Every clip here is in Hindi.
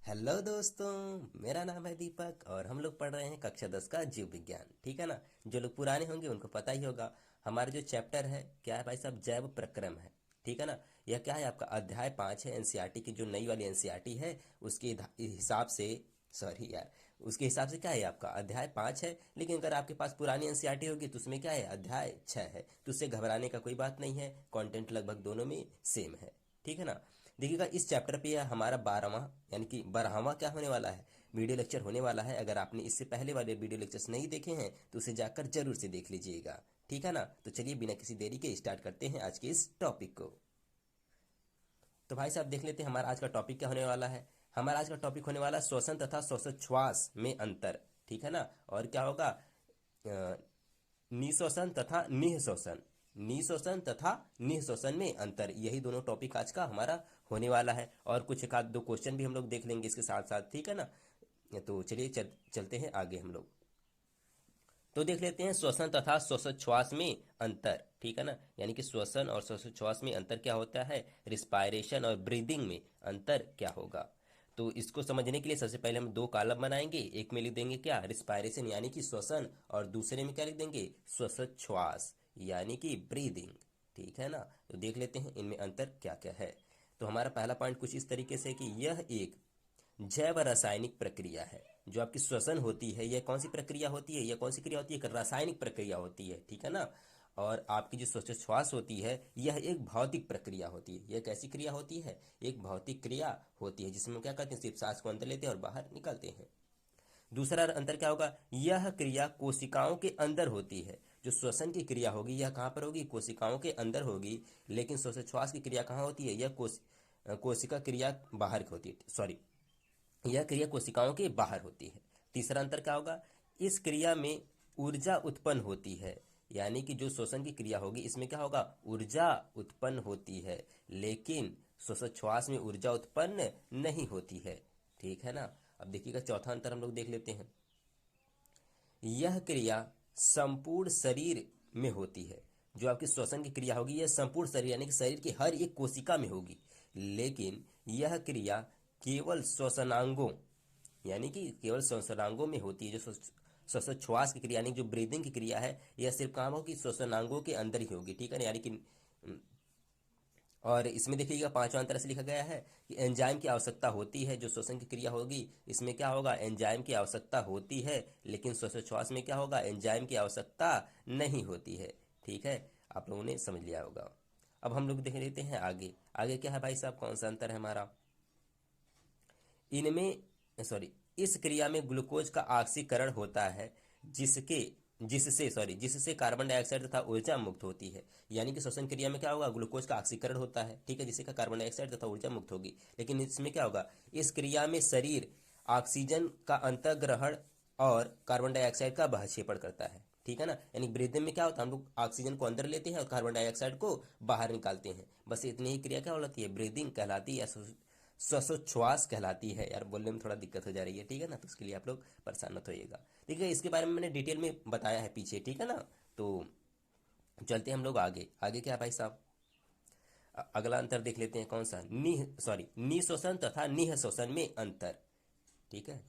हेलो दोस्तों। मेरा नाम है दीपक और हम लोग पढ़ रहे हैं कक्षा 10 का जीव विज्ञान। ठीक है ना। जो लोग पुराने होंगे उनको पता ही होगा। हमारा जो चैप्टर है क्या है भाई साहब, जैव प्रक्रम है। ठीक है ना। यह क्या है, आपका अध्याय 5 है एनसीईआरटी की, जो नई वाली एनसीईआरटी है उसके हिसाब से। सॉरी यार, उसके हिसाब से क्या है, आपका अध्याय 5 है। लेकिन अगर आपके पास पुरानी एनसीईआरटी होगी तो उसमें क्या है, अध्याय 6 है। तो उससे घबराने का कोई बात नहीं है, कंटेंट लगभग दोनों में सेम है। ठीक है ना। देखिएगा, इस चैप्टर पे यह हमारा 12वां यानी कि 12वां क्या होने वाला है, वीडियो लेक्चर होने वाला है। अगर आपने इससे पहले वाले वीडियो लेक्चर्स नहीं देखे हैं तो उसे जाकर जरूर से देख लीजिएगा। ठीक है ना। तो चलिए बिना किसी देरी के स्टार्ट करते हैं आज के इस टॉपिक को। तो भाई साहब देख लेते हैं हमारा आज का टॉपिक क्या होने वाला है। हमारा आज का टॉपिक होने वाला है श्वसन तथा श्वासोच्छ्वास में अंतर। ठीक है ना। और क्या होगा, निःश्वसन तथा निःश्वसन, निःश्वसन तथा निःश्वसन में अंतर, यही दोनों टॉपिक आज का हमारा होने वाला है। और कुछ एक आध दो क्वेश्चन भी हम लोग देख लेंगे इसके साथ साथ। ठीक है ना। तो चलिए चलते हैं आगे हम लोग। तो देख लेते हैं श्वसन तथा श्वासोच्छ्वास में अंतर। ठीक है ना। यानी कि श्वसन और श्वासोच्छ्वास में अंतर क्या होता है, रिस्पायरेशन और ब्रीदिंग में अंतर क्या होगा। तो इसको समझने के लिए सबसे पहले हम दो कॉलम बनाएंगे। एक में लिख देंगे क्या, रिस्पायरेशन यानी कि श्वसन, और दूसरे में क्या लिख देंगे, श्वासोच्छ्वास यानी कि ब्रीदिंग। ठीक है ना। तो देख लेते हैं इनमें अंतर क्या क्या है। तो हमारा पहला पॉइंट कुछ इस तरीके से कि यह एक जैव रासायनिक प्रक्रिया है। जो आपकी श्वसन होती है यह कौन सी प्रक्रिया होती है, यह कौन सी क्रिया होती है, एक रासायनिक प्रक्रिया होती है। ठीक है ना। और आपकी जो श्वासोच्छ्वास होती है यह एक भौतिक प्रक्रिया होती है। यह कैसी क्रिया होती है, एक भौतिक क्रिया होती है, जिसमें हम क्या करते हैं, सिर्फ सांस को अंदर लेते हैं और बाहर निकालते हैं। दूसरा अंतर क्या होगा, यह क्रिया कोशिकाओं के अंदर होती है। जो श्वसन की क्रिया होगी यह कहाँ पर होगी, कोशिकाओं के अंदर होगी। लेकिन श्वासोच्छ्वास की क्रिया कहाँ होती है, यह कोशिका क्रिया बाहर की होती है। सॉरी, यह क्रिया कोशिकाओं के बाहर होती है। तीसरा अंतर क्या होगा, इस क्रिया में ऊर्जा उत्पन्न होती है। यानी कि जो श्वसन की क्रिया होगी इसमें क्या होगा, ऊर्जा उत्पन्न होती है। लेकिन श्वासोच्छ्वास में ऊर्जा उत्पन्न नहीं होती है। ठीक है ना। अब देखिएगा चौथा अंतर हम लोग देख लेते हैं। यह क्रिया संपूर्ण शरीर में होती है। जो आपकी श्वसन की क्रिया होगी यह संपूर्ण शरीर यानी कि शरीर की हर एक कोशिका में होगी। लेकिन यह क्रिया केवल श्वसनांगों यानी कि केवल श्वसनांगों में होती है। जो श्वासोच्छ्वास की क्रिया यानी जो ब्रीदिंग की क्रिया है यह सिर्फ कहाँ होगी, श्वसनांगों के अंदर ही होगी। ठीक है ना। यानी कि और इसमें देखिएगा पांचवा अंतर से लिखा गया है कि एंजाइम की आवश्यकता होती है। जो श्वसन की क्रिया होगी इसमें क्या होगा, एंजाइम की आवश्यकता होती है। लेकिन श्वासोच्छ्वास में क्या होगा, एंजाइम की आवश्यकता नहीं होती है। ठीक है, आप लोगों ने समझ लिया होगा। अब हम लोग देख लेते हैं आगे। आगे क्या है भाई साहब, कौन सा अंतर है हमारा, इनमें सॉरी, इस क्रिया में ग्लूकोज का ऑक्सीकरण होता है, जिसके जिससे कार्बन डाइऑक्साइड तथा ऊर्जा मुक्त होती है। यानी कि श्वसन क्रिया में क्या होगा, ग्लूकोज का ऑक्सीकरण होता है। ठीक है, जिससे का कार्बन डाइऑक्साइड तथा ऊर्जा मुक्त होगी। लेकिन इसमें क्या होगा, इस क्रिया में शरीर ऑक्सीजन का अंतर्ग्रहण और कार्बन डाइऑक्साइड का बहिक्षेपण करता है। ठीक है ना। यानी ब्रीदिंग में क्या होता है, हम लोग ऑक्सीजन को अंदर लेते हैं और कार्बन डाइऑक्साइड को बाहर निकालते हैं। बस इतनी ही क्रिया क्या होती है, ब्रीदिंग कहलाती है, श्वासोच्छ्वास कहलाती है। यार बोलने में थोड़ा दिक्कत हो जा रही है। ठीक है ना। तो उसके लिए आप लोग परेशान मत होइएगा। ठीक है, इसके बारे में मैंने डिटेल में बताया है पीछे। ठीक है ना। तो चलते हैं हम लोग आगे। आगे क्या है भाई साहब, अगला अंतर देख लेते हैं कौन सा, निःश्वसन तथा निःश्वसन में अंतर। ठीक है,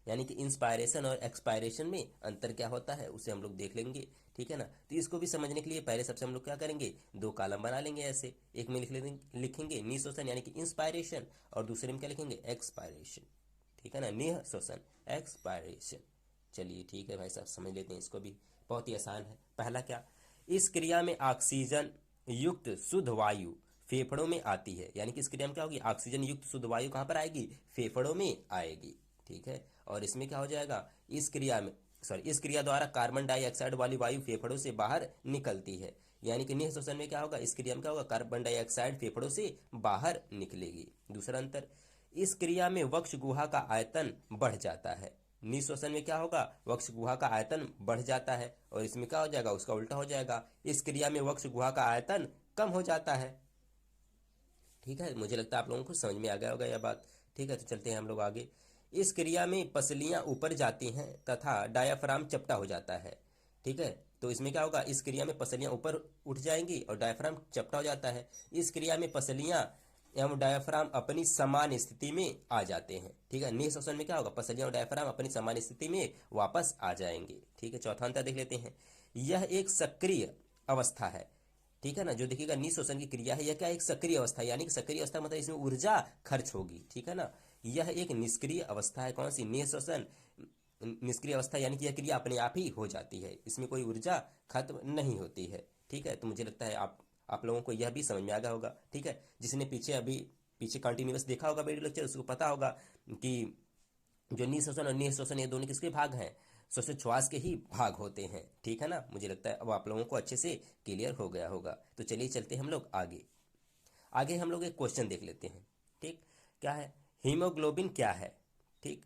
यानी कि इंस्पायरेशन और एक्सपायरेशन में अंतर क्या होता है उसे हम लोग देख लेंगे। ठीक है ना। तो इसको भी समझने के लिए पहले सबसे हम लोग क्या करेंगे, दो कॉलम बना लेंगे ऐसे। एक में लिखेंगे निःश्वसन यानी कि इंस्पायरेशन, और दूसरे में क्या लिखेंगे, एक्सपायरेशन। ठीक है ना, निःश्वसन एक्सपायरेशन। चलिए ठीक है भाई साहब, समझ लेते हैं इसको भी। बहुत ही आसान है। पहला क्या, इस क्रिया में ऑक्सीजन युक्त शुद्ध वायु फेफड़ों में आती है। यानी कि इस क्रिया में क्या होगी, ऑक्सीजन युक्त शुद्ध वायु कहां पर आएगी, फेफड़ों में आएगी। ठीक है, और इसमें क्या हो जाएगा, इस क्रिया द्वारा कार्बन डाइऑक्साइड वाली वायु फेफड़ों से बाहर निकलती है। यानी कि निःश्वसन में क्या होगा, इस क्रिया में क्या होगा, कार्बन डाइऑक्साइड फेफड़ों से बाहर निकलेगी। दूसरा अंतर, इस क्रिया में वक्ष गुहा का आयतन बढ़ जाता है। निःश्वसन में क्या होगा, वक्ष गुहा का आयतन बढ़ जाता है, और इसमें क्या हो जाएगा, उसका उल्टा हो जाएगा। इस क्रिया में वक्ष गुहा का आयतन कम हो जाता है। ठीक है, मुझे लगता है आप लोगों को समझ में आ गया होगा यह बात। ठीक है, तो चलते हैं हम लोग आगे। इस क्रिया में पसलियां ऊपर जाती हैं तथा डायाफ्राम चपटा हो जाता है। ठीक है, तो इसमें क्या होगा, इस क्रिया में पसलियां ऊपर उठ जाएंगी और डायाफ्राम चपटा हो जाता है। इस क्रिया में पसलियां एवं डायाफ्राम अपनी समान स्थिति में आ जाते हैं। ठीक है, निःश्वसन में क्या होगा, पसलियां और डायाफ्राम अपनी समान स्थिति में वापस आ जाएंगे। ठीक है, चौथा अंतर देख लेते हैं। यह एक सक्रिय अवस्था है। ठीक है ना, जो देखिएगा निःश्वसन की क्रिया है, यह क्या, एक सक्रिय अवस्था है, यानी कि सक्रिय अवस्था मतलब इसमें ऊर्जा खर्च होगी। ठीक है ना, यह एक निष्क्रिय अवस्था है। कौन सी, निःश्वसन निष्क्रिय अवस्था, यानी कि यह क्रिया अपने आप ही हो जाती है, इसमें कोई ऊर्जा खत्म नहीं होती है। ठीक है, तो मुझे लगता है आप लोगों को यह भी समझ में आ गया होगा। ठीक है, जिसने पीछे कंटिन्यूअस देखा होगा वीडियो लेक्चर, उसको पता होगा कि जो निःश्वसन और निःश्वसन ये दोनों किसके भाग हैं, श्वासोच्छ्वास के ही भाग होते हैं। ठीक है ना, मुझे लगता है अब आप लोगों को अच्छे से क्लियर हो गया होगा। तो चलिए चलते हैं हम लोग आगे। आगे हम लोग एक क्वेश्चन देख लेते हैं। ठीक, क्या है, हीमोग्लोबिन क्या है। ठीक,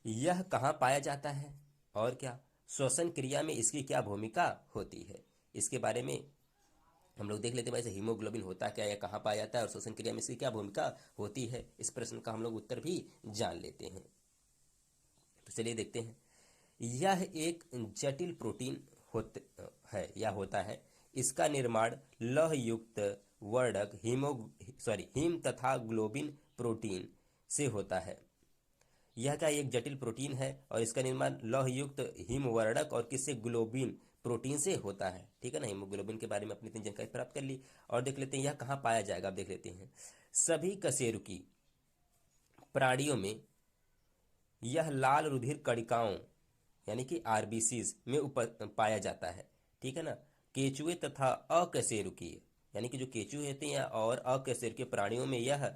यह कहाँ पाया जाता है और क्या, श्वसन क्रिया में इसकी क्या भूमिका होती है, इसके बारे में हम लोग देख लेते हैं। वैसे हीमोग्लोबिन होता क्या है, कहाँ पाया जाता है और श्वसन क्रिया में इसकी क्या भूमिका होती है, इस प्रश्न का हम लोग उत्तर भी जान लेते हैं। तो चलिए देखते हैं। यह एक जटिल प्रोटीन होते है या होता है। इसका निर्माण लौह युक्त वर्णक हीम तथा ग्लोबिन प्रोटीन से होता है। यह का एक जटिल प्रोटीन है और इसका निर्माण लौह युक्त हिमवर्णक और किससे, ग्लोबिन प्रोटीन से होता है। ठीक है ना, हीमोग्लोबिन के बारे में अपनी इतनी जानकारी प्राप्त कर ली। और देख लेते हैं यह कहाँ पाया जाएगा, आप देख लेते हैं। सभी कशेरुकी प्राणियों में यह लाल रुधिर कणिकाओं यानी कि आरबीसीज में पाया जाता है। ठीक है ना, केचुए तथा अकशेरुकीय यानी कि जो केचुए होते हैं और अकशेरुकीय प्राणियों में यह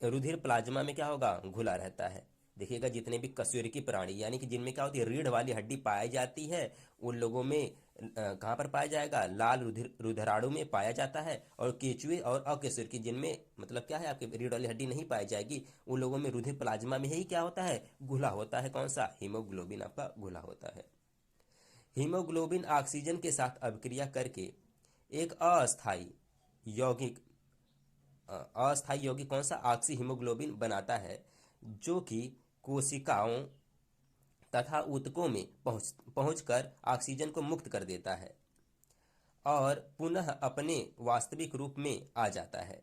रुधिर प्लाज्मा में क्या होगा, घुला रहता है। देखिएगा जितने भी कशेरुकी प्राणी यानी कि जिनमें क्या होती है, रीढ़ वाली हड्डी पाई जाती है, उन लोगों में कहाँ पर पाया जाएगा, लाल रुधिराणु में पाया जाता है। और केचुए और अकशेरुकी जिनमें मतलब क्या है, आपके रीढ़ वाली हड्डी नहीं पाई जाएगी, उन लोगों में रुधिर प्लाज्मा में ही क्या होता है, घुला होता है। कौन सा, हीमोग्लोबिन आपका घुला होता है। हीमोग्लोबिन ऑक्सीजन के साथ अभिक्रिया करके एक यौगिक अस्थायी यौगिक कौन सा, ऑक्सी हीमोग्लोबिन बनाता है, जो कि कोशिकाओं तथा ऊतकों में पहुंचकर ऑक्सीजन को मुक्त कर देता है और पुनः अपने वास्तविक रूप में आ जाता है।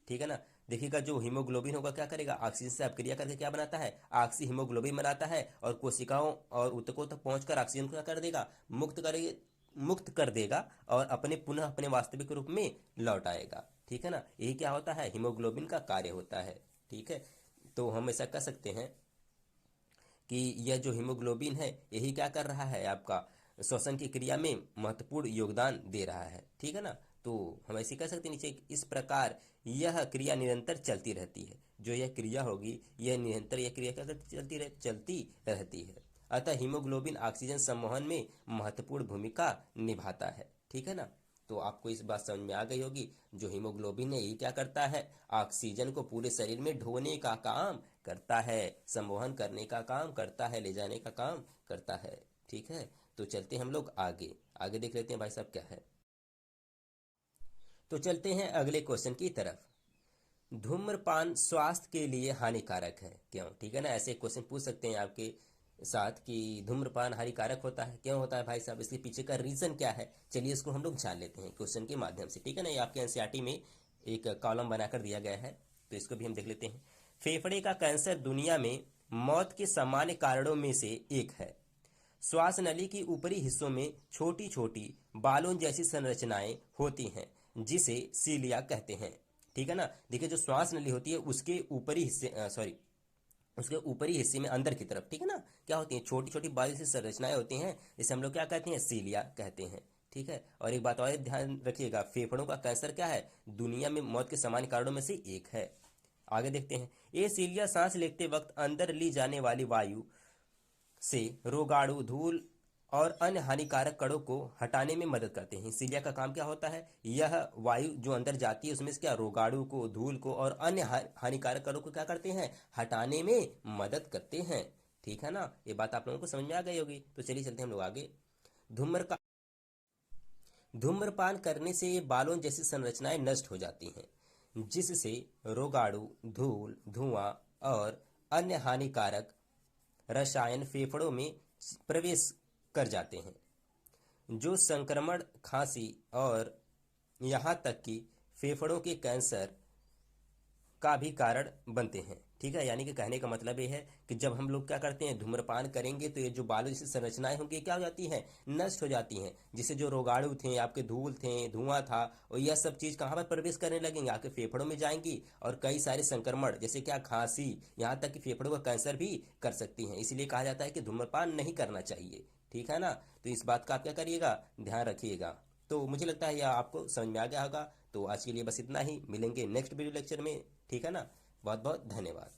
ठीक है ना, देखिएगा जो हीमोग्लोबिन होगा क्या करेगा, ऑक्सीजन से अपक्रिया करके क्या बनाता है, ऑक्सी हीमोग्लोबिन बनाता है और कोशिकाओं और ऊतकों तक पहुंचकर ऑक्सीजन को क्या कर देगा, मुक्त कर देगा और पुनः अपने वास्तविक रूप में लौट आएगा। ठीक है ना, यही क्या होता है, हीमोग्लोबिन का कार्य होता है। ठीक है, तो हम ऐसा कह सकते हैं कि यह जो हीमोग्लोबिन है यही क्या कर रहा है, आपका श्वसन की क्रिया में महत्वपूर्ण योगदान दे रहा है। ठीक है ना, तो हम ऐसे कह सकते हैं नीचे, इस प्रकार यह क्रिया निरंतर चलती रहती है। जो यह क्रिया होगी यह निरंतर यह क्रिया क्या चलती रहती है। अतः हीमोग्लोबिन ऑक्सीजन संवहन में महत्वपूर्ण भूमिका निभाता है। ठीक है ना, तो आपको इस बात समझ में आ गई होगी, जो हीमोग्लोबिन है ये क्या करता है, ऑक्सीजन को पूरे शरीर में ढोने का काम करता है, संवहन करने का काम करता है, ले जाने का काम करता है। ठीक है, तो चलते हैं हम लोग आगे आगे देख लेते हैं भाई साहब क्या है। तो चलते हैं अगले क्वेश्चन की तरफ। धूम्रपान स्वास्थ्य के लिए हानिकारक है क्यों। ठीक है ना, ऐसे क्वेश्चन पूछ सकते हैं आपके साथ कि धूम्रपान हानिकारक होता है, क्यों होता है भाई साहब, इसके पीछे का रीजन क्या है। चलिए इसको हम लोग जान लेते हैं क्वेश्चन के माध्यम से। ठीक है ना, ये आपके एनसीईआरटी में एक कॉलम बनाकर दिया गया है, तो इसको भी हम देख लेते हैं। फेफड़े का कैंसर दुनिया में मौत के सामान्य कारणों में से एक है। श्वास नली की ऊपरी हिस्सों में छोटी छोटी बालों जैसी संरचनाएं होती हैं, जिसे सीलिया कहते हैं। ठीक है ना, देखिए जो श्वास नली होती है उसके ऊपरी हिस्से उसके ऊपरी हिस्से में अंदर की तरफ, ठीक है ना, क्या होती है, छोटी छोटी बाल जैसी संरचनाएं होती हैं, इसे हम लोग क्या कहते हैं, सीलिया कहते हैं। ठीक है, और एक बात और ध्यान रखिएगा, फेफड़ों का कैंसर क्या है, दुनिया में मौत के सामान्य कारणों में से एक है। आगे देखते हैं। ये सीलिया सांस लेते वक्त अंदर ली जाने वाली वायु से रोगाणु, धूल और अन्य हानिकारक कणों को हटाने में मदद करते हैं। सीलिया का काम क्या होता है, यह वायु जो अंदर जाती है उसमें से क्या, रोगाणु को, धूल को और अन्य हानिकारक कणों को क्या करते हैं, हटाने में मदद करते हैं। ठीक है ना, ये बात आप लोगों को समझ में आ गई होगी। तो चलिए चलते हैं हम लोग आगे। धूम्रपान करने से ये बालों जैसी संरचनाएं नष्ट हो जाती हैं, जिससे रोगाणु, धूल, धुआं और अन्य हानिकारक रसायन फेफड़ों में प्रवेश कर जाते हैं, जो संक्रमण, खांसी और यहाँ तक कि फेफड़ों के कैंसर का भी कारण बनते हैं। ठीक है, यानी कि कहने का मतलब ये है कि जब हम लोग क्या करते हैं, धूम्रपान करेंगे तो ये जो बालू जैसी संरचनाएं होंगी क्या हो जाती हैं, नष्ट हो जाती हैं, जिससे जो रोगाणु थे, आपके धूल थे, धुआं था, और यह सब चीज़ कहाँ पर प्रवेश करने लगेंगे, आपके फेफड़ों में जाएंगी, और कई सारे संक्रमण जैसे क्या खांसी, यहाँ तक कि फेफड़ों का कैंसर भी कर सकती हैं। इसीलिए कहा जाता है कि धूम्रपान नहीं करना चाहिए। ठीक है ना, तो इस बात का आप क्या करिएगा, ध्यान रखिएगा। तो मुझे लगता है यह आपको समझ में आ गया होगा। तो आज के लिए बस इतना ही, मिलेंगे नेक्स्ट वीडियो लेक्चर में। ठीक है ना, बहुत बहुत धन्यवाद।